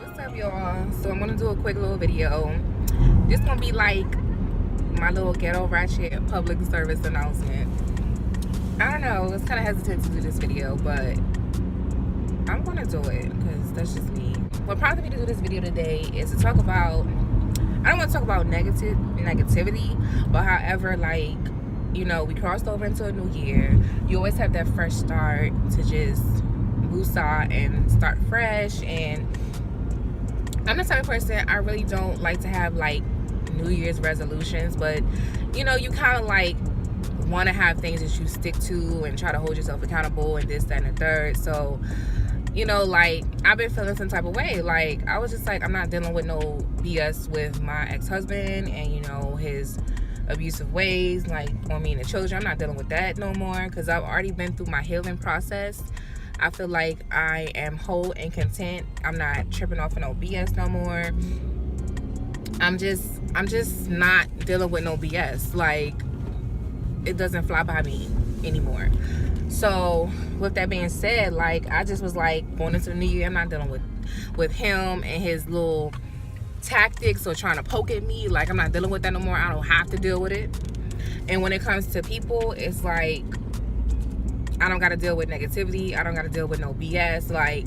What's up, y'all? So I'm gonna do a quick little video. This gonna be like my little ghetto ratchet public service announcement. I don't know, I was kind of hesitant to do this video, but I'm gonna do it because that's just me. What prompted me to do this video today is to talk about, I don't want to talk about negativity, but however, like, you know, we crossed over into a new year. You always have that fresh start to just woosah and start fresh. And I'm the type of person, I really don't like to have like New Year's resolutions, but you know, you kind of like want to have things that you stick to and try to hold yourself accountable and this, that, and the third. So, you know, like, I've been feeling some type of way. Like, I was just like, I'm not dealing with no BS with my ex-husband and, you know, his abusive ways, like, on me and the children. I'm not dealing with that no more because I've already been through my healing process. I feel like I am whole and content. I'm not tripping off of no BS no more. I'm just not dealing with no BS. Like, it doesn't fly by me anymore. So with that being said, like, I just was like, going into the new year, I'm not dealing with him and his little tactics or trying to poke at me. Like, I'm not dealing with that no more. I don't have to deal with it. And when it comes to people, it's like, I don't got to deal with negativity. I don't got to deal with no BS. Like,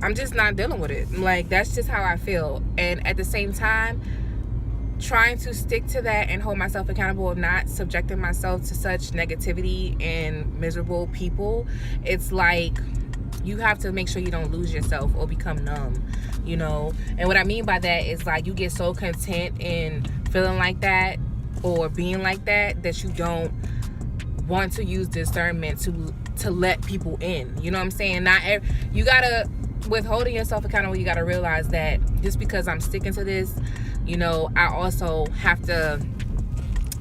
I'm just not dealing with it. Like, that's just how I feel. And at the same time, trying to stick to that and hold myself accountable of not subjecting myself to such negativity and miserable people, it's like you have to make sure you don't lose yourself or become numb, you know. And what I mean by that is, like, you get so content in feeling like that or being like that that you don't want to use discernment to let people in, you know what I'm saying? You gotta, with holding yourself accountable, you gotta realize that just because I'm sticking to this, you know, I also have to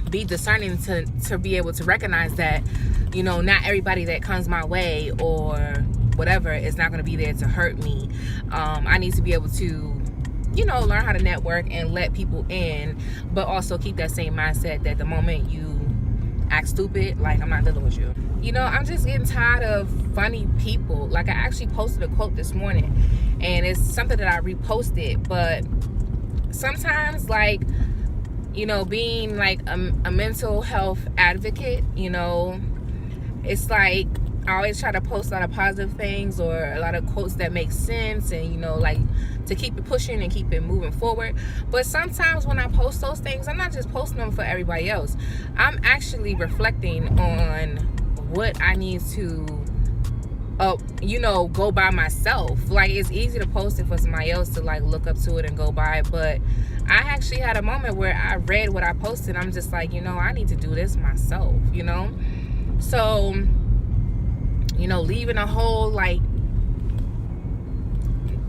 be discerning to be able to recognize that, you know, not everybody that comes my way or whatever is not going to be there to hurt me. I need to be able to, you know, learn how to network and let people in, but also keep that same mindset that the moment you act stupid, like, I'm not dealing with you. You know, I'm just getting tired of funny people. Like, I actually posted a quote this morning, and it's something that I reposted, but sometimes, like, you know, being like a mental health advocate, you know, it's like I always try to post a lot of positive things or a lot of quotes that make sense and, you know, like, to keep it pushing and keep it moving forward. But sometimes when I post those things, I'm not just posting them for everybody else. I'm actually reflecting on what I need to you know, go by myself. Like, it's easy to post it for somebody else to, like, look up to it and go by it, but I actually had a moment where I read what I posted. I'm just like, you know, I need to do this myself, you know. So, you know, leaving a whole, like,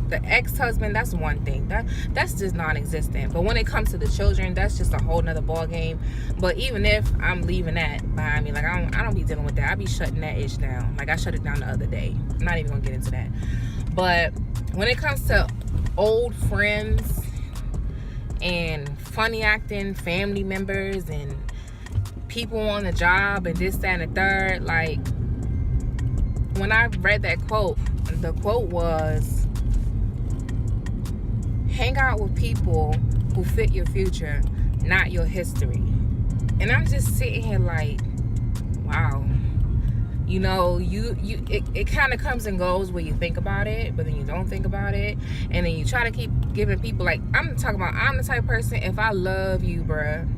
the ex-husband, that's one thing, that's just non-existent. But when it comes to the children, that's just a whole nother ball game. But even if I'm leaving that behind me, like, I don't be dealing with that. I be shutting that ish down. Like, I shut it down the other day. I'm not even gonna get into that. But when it comes to old friends and funny acting family members and people on the job and this, that, and the third, like, when I read that quote, the quote was, hang out with people who fit your future, not your history. And I'm just sitting here like, wow. You know, it kind of comes and goes where you think about it, but then you don't think about it. And then you try to keep giving people, like, I'm the type of person, if I love you, bruh,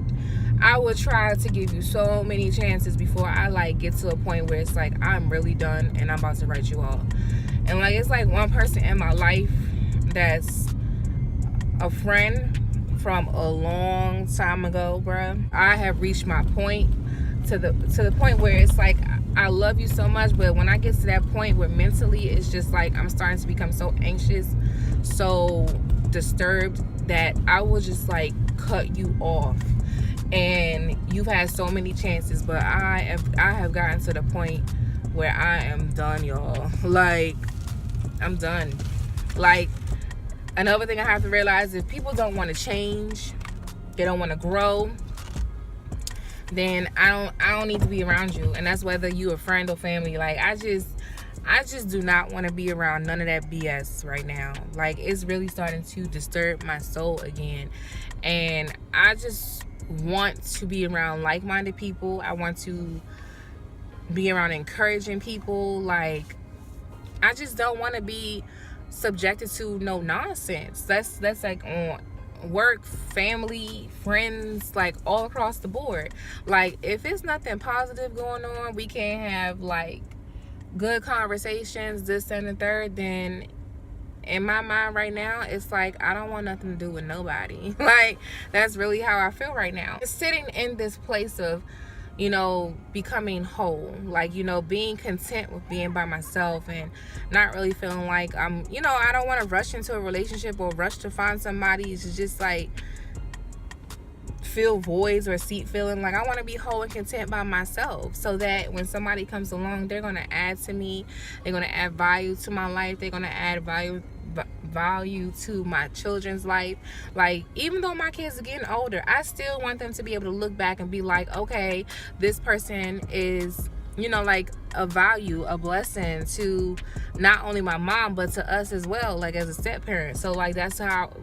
I would try to give you so many chances before I, like, get to a point where it's like, I'm really done and I'm about to write you off. And, like, it's like one person in my life that's a friend from a long time ago, bruh. I have reached my point to the point where it's like, I love you so much, but when I get to that point where mentally it's just like I'm starting to become so anxious, so disturbed, that I will just, like, cut you off. And you've had so many chances, but I have gotten to the point where I am done, y'all. Like, I'm done. Like, another thing I have to realize, if people don't want to change, they don't want to grow, then I don't need to be around you. And that's whether you a friend or family. Like, I I just do not want to be around none of that BS right now. Like, it's really starting to disturb my soul again. And I just want to be around like-minded people. I want to be around encouraging people. Like, I just don't want to be subjected to no nonsense. That's like on work, family, friends, like all across the board. Like, if it's nothing positive going on, we can't have like good conversations, this and the third, then in my mind right now, it's like I don't want nothing to do with nobody. Like, that's really how I feel right now. Just sitting in this place of, you know, becoming whole, like, you know, being content with being by myself and not really feeling like I'm, you know, I don't want to rush into a relationship or rush to find somebody to just like fill voids or seat filling. Like, I want to be whole and content by myself, so that when somebody comes along, they're going to add to me, they're going to add value to my life, they're going to add value to my children's life. Like, even though my kids are getting older, I still want them to be able to look back and be like, okay, this person is, you know, like a value, a blessing to not only my mom but to us as well, like as a step parent. So like, that's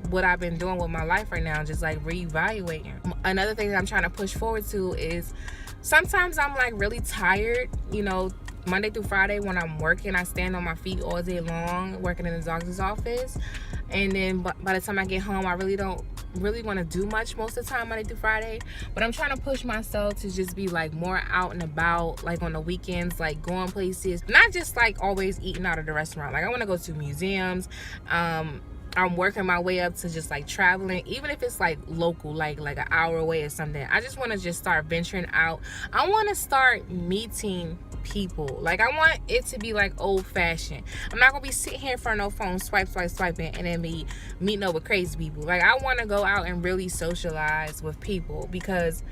what I've been doing with my life right now, just like reevaluating. Another thing that I'm trying to push forward to is sometimes I'm like really tired, you know, Monday through Friday when I'm working, I stand on my feet all day long working in the doctor's office, and then by the time I get home, I don't really want to do much most of the time Monday through Friday. But I'm trying to push myself to just be like more out and about, like on the weekends, like going places, not just like always eating out of the restaurant. Like, I want to go to museums. I'm working my way up to just like traveling, even if it's like local, like an hour away or something. I just want to just start venturing out. I want to start meeting people. Like, I want it to be like old-fashioned. I'm not gonna be sitting here in front of no phone swiping and then be meeting up with crazy people. Like, I want to go out and really socialize with people, because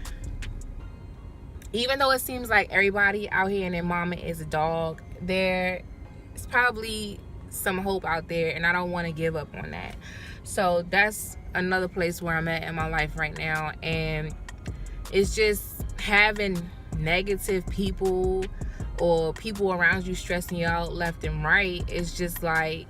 even though it seems like everybody out here and their mama is a dog, there's probably some hope out there, and I don't want to give up on that. So that's another place where I'm at in my life right now. And it's just having negative people or people around you stressing you out left and right. It's just like,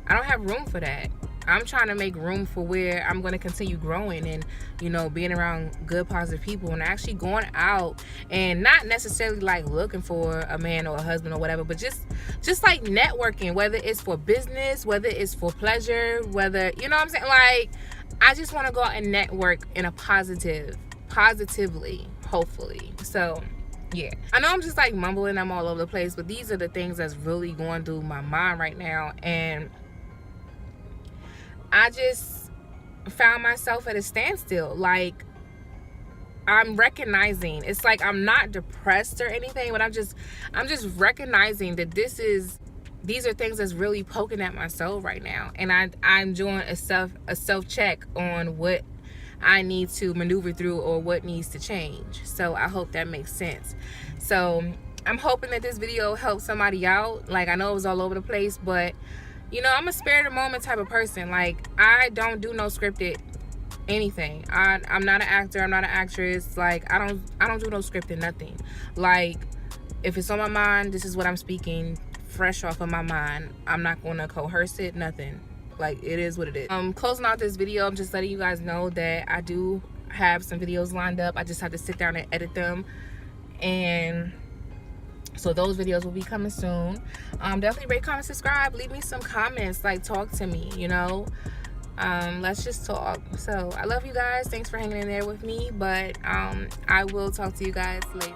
I don't have room for that. I'm trying to make room for where I'm going to continue growing and, you know, being around good, positive people and actually going out and not necessarily like looking for a man or a husband or whatever, but just like networking, whether it's for business, whether it's for pleasure, whether, you know what I'm saying? Like, I just want to go out and network in a positively, hopefully. So yeah, I know I'm just like mumbling, I'm all over the place, but these are the things that's really going through my mind right now. And I just found myself at a standstill. Like, I'm recognizing, it's like I'm not depressed or anything, but I'm just recognizing that these are things that's really poking at my soul right now. And I'm doing a self check on what I need to maneuver through or what needs to change. So I hope that makes sense. So I'm hoping that this video helps somebody out. Like, I know it was all over the place, but you know, I'm a spare the moment type of person. Like, I don't do no scripted anything. I'm not an actor, I'm not an actress. Like, I don't do no scripted nothing. Like, if it's on my mind, this is what I'm speaking fresh off of my mind. I'm not gonna coerce it, nothing. Like, it is what it is. Closing out this video, I'm just letting you guys know that I do have some videos lined up. I just have to sit down and edit them, and so those videos will be coming soon. Definitely rate, comment, subscribe, leave me some comments, like, talk to me, you know. Let's just talk. So I love you guys, thanks for hanging in there with me, but I will talk to you guys later.